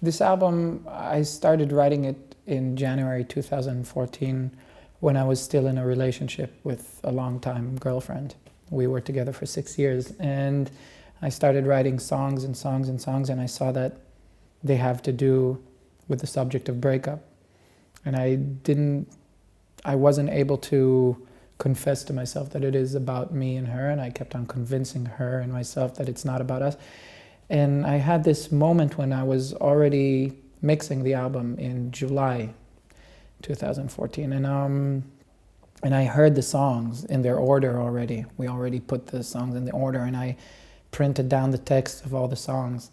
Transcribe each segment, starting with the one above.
This album, I started writing it in January 2014 when I was still in a relationship with a long-time girlfriend. We were together for 6 years, and I started writing songs and songs and songs, and I saw that they have to do with the subject of breakup. And I wasn't able to confess to myself that it is about me and her, and I kept on convincing her and myself that it's not about us. And I had this moment when I was already mixing the album in July 2014, and I heard the songs in their order already. We already put the songs in the order, and I printed down the text of all the songs,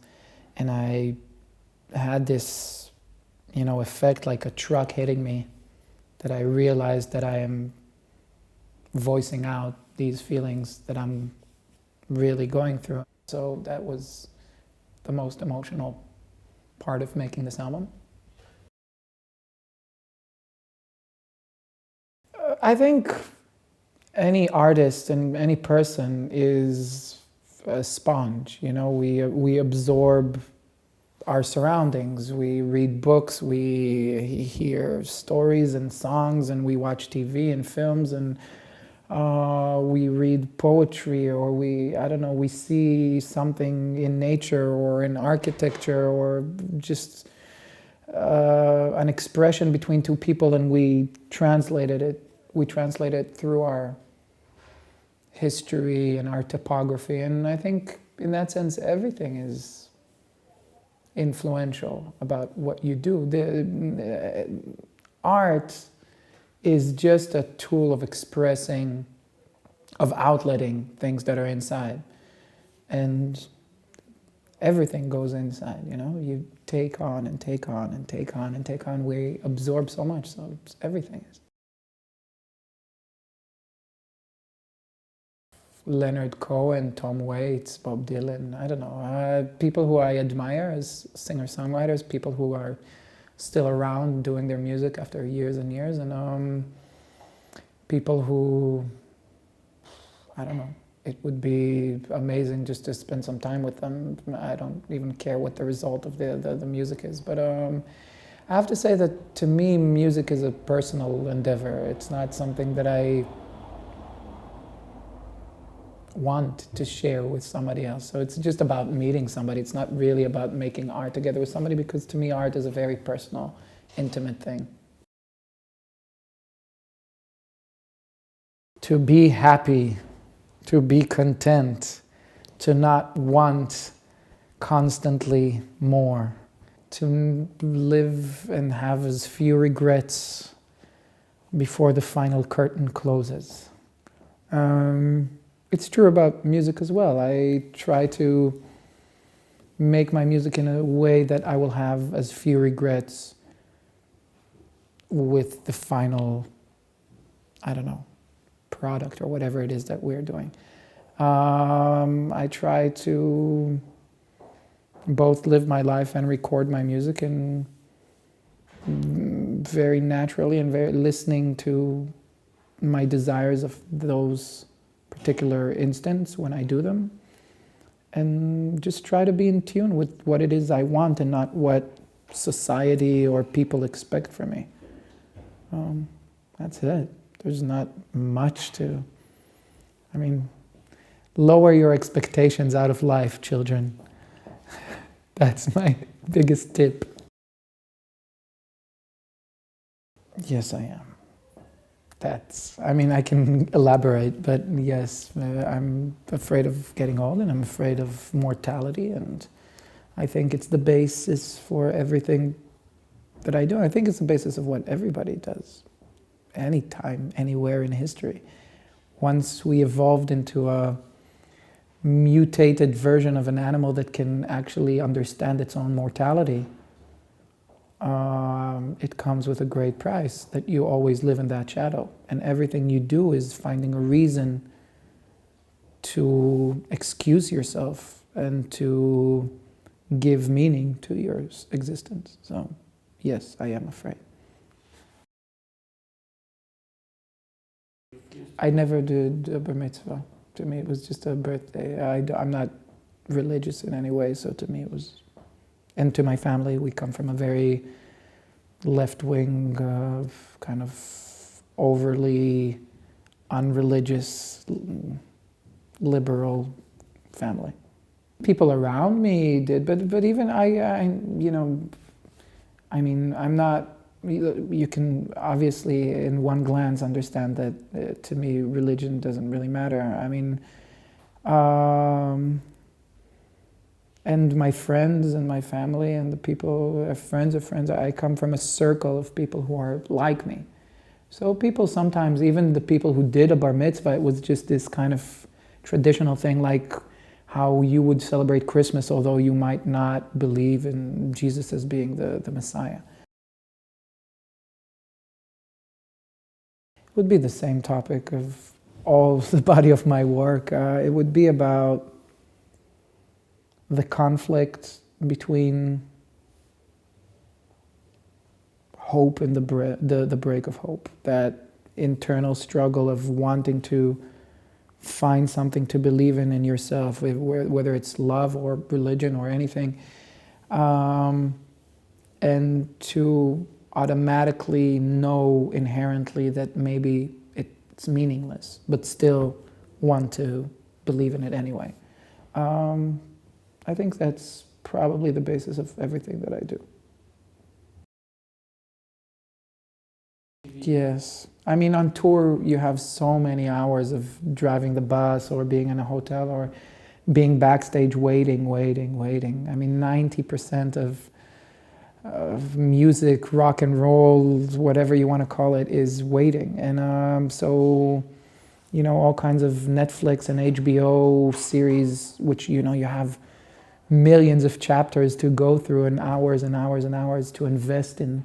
and I had this, effect like a truck hitting me, that I realized that I am voicing out these feelings that I'm really going through. So that was the most emotional part of making this album. I think any artist and any person is a sponge. We absorb our surroundings. We read books, we hear stories and songs, and we watch TV and films, and we read poetry, or we see something in nature or in architecture, or just an expression between two people, and we translate it through our history and our topography. And I think in that sense everything is influential about what you do. The art is just a tool of expressing, of outletting things that are inside. And everything goes inside, You take on and take on and take on and take on. We absorb so much, so everything is. Leonard Cohen, Tom Waits, Bob Dylan, I don't know. People who I admire as singer-songwriters, people who are still around doing their music after years and years, and people who, I don't know, it would be amazing just to spend some time with them. I don't even care what the result of the music is, but I have to say that to me music is a personal endeavor. It's not something that I want to share with somebody else. So it's just about meeting somebody. It's not really about making art together with somebody, because to me art is a very personal, intimate thing. To be happy, to be content, to not want constantly more, to live and have as few regrets before the final curtain closes. It's true about music as well. I try to make my music in a way that I will have as few regrets with the final, product or whatever it is that we're doing. I try to both live my life and record my music, and very naturally and very listening to my desires of those particular instance when I do them, and just try to be in tune with what it is I want and not what society or people expect from me. That's it. There's not much to, lower your expectations out of life, children. That's my biggest tip. Yes, I am. I can elaborate, but yes, I'm afraid of getting old, and I'm afraid of mortality, and I think it's the basis for everything that I do. I think it's the basis of what everybody does, anytime, anywhere in history. Once we evolved into a mutated version of an animal that can actually understand its own mortality, it comes with a great price, that you always live in that shadow. And everything you do is finding a reason to excuse yourself and to give meaning to your existence. So, yes, I am afraid. I never did a Bar Mitzwa. To me, it was just a birthday. I'm not religious in any way, so to me it was and to my family, we come from a very left-wing, kind of overly unreligious, liberal family. People around me did, but even I you know, I mean, I'm not, you can obviously in one glance understand that to me religion doesn't really matter. I mean, and my friends and my family and the people, friends of friends, I come from a circle of people who are like me. So people sometimes, even the people who did a bar mitzvah, it was just this kind of traditional thing, like how you would celebrate Christmas, although you might not believe in Jesus as being the Messiah. It would be the same topic of all the body of my work. It would be about the conflict between hope and the break of hope, that internal struggle of wanting to find something to believe in yourself, whether it's love or religion or anything, and to automatically know inherently that maybe it's meaningless, but still want to believe in it anyway. I think that's probably the basis of everything that I do. Yes. I mean, on tour, you have so many hours of driving the bus or being in a hotel or being backstage waiting. I mean, 90% of music, rock and roll, whatever you want to call it, is waiting. And so, you know, all kinds of Netflix and HBO series, which, you know, you have millions of chapters to go through and hours and hours and hours to invest in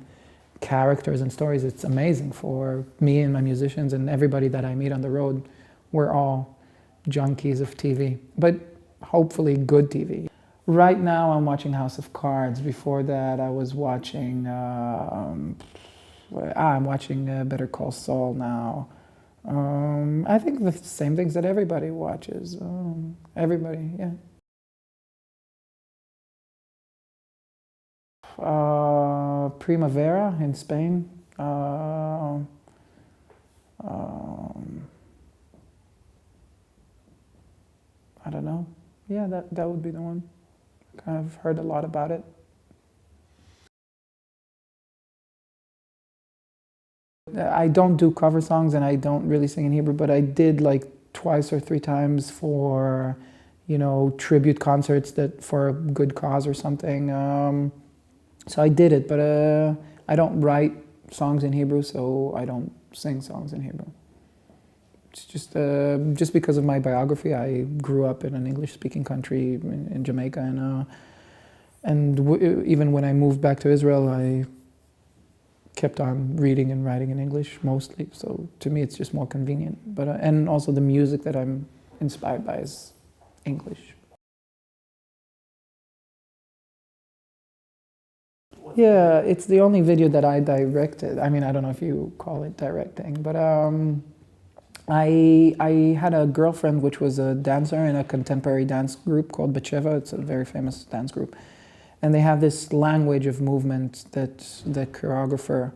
characters and stories. It's amazing for me and my musicians and everybody that I meet on the road. We're all junkies of TV, but hopefully good TV. Right now I'm watching House of Cards. Before that I was watching, I'm watching Better Call Saul now. I think the same things that everybody watches. Everybody, yeah. Primavera in Spain. I don't know. Yeah, that would be the one. Kind of heard a lot about it. I don't do cover songs and I don't really sing in Hebrew, but I did like twice or three times for, you know, tribute concerts that for a good cause or something. So I did it, but I don't write songs in Hebrew, so I don't sing songs in Hebrew. It's just because of my biography. I grew up in an English-speaking country in Jamaica, and even when I moved back to Israel, I kept on reading and writing in English mostly. So to me, it's just more convenient. But and also the music that I'm inspired by is English. Yeah, it's the only video that I directed. I mean, I don't know if you call it directing, but I had a girlfriend which was a dancer in a contemporary dance group called Batsheva. It's a very famous dance group. And they have this language of movement that the choreographer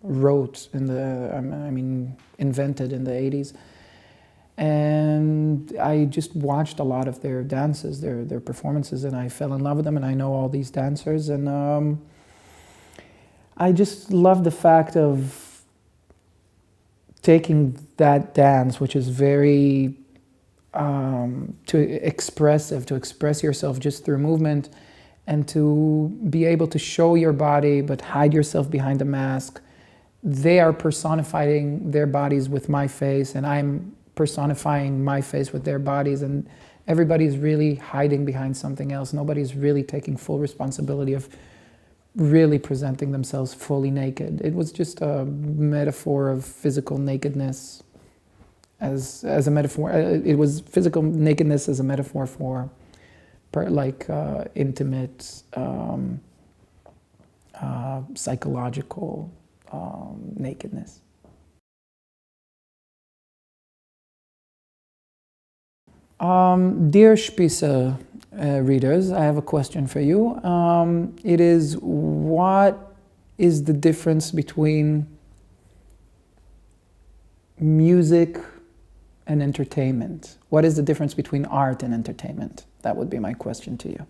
wrote invented in the 80s. And I just watched a lot of their dances, their performances, and I fell in love with them, and I know all these dancers, and I just love the fact of taking that dance, which is very to express yourself just through movement, and to be able to show your body but hide yourself behind a mask. They are personifying their bodies with my face, and I'm personifying my face with their bodies, and everybody's really hiding behind something else. Nobody's really taking full responsibility of really presenting themselves fully naked. It was just a metaphor of physical nakedness as a metaphor. It was physical nakedness as a metaphor for intimate, psychological nakedness. Dear Spießer readers, I have a question for you. It is, what is the difference between music and entertainment? What is the difference between art and entertainment? That would be my question to you.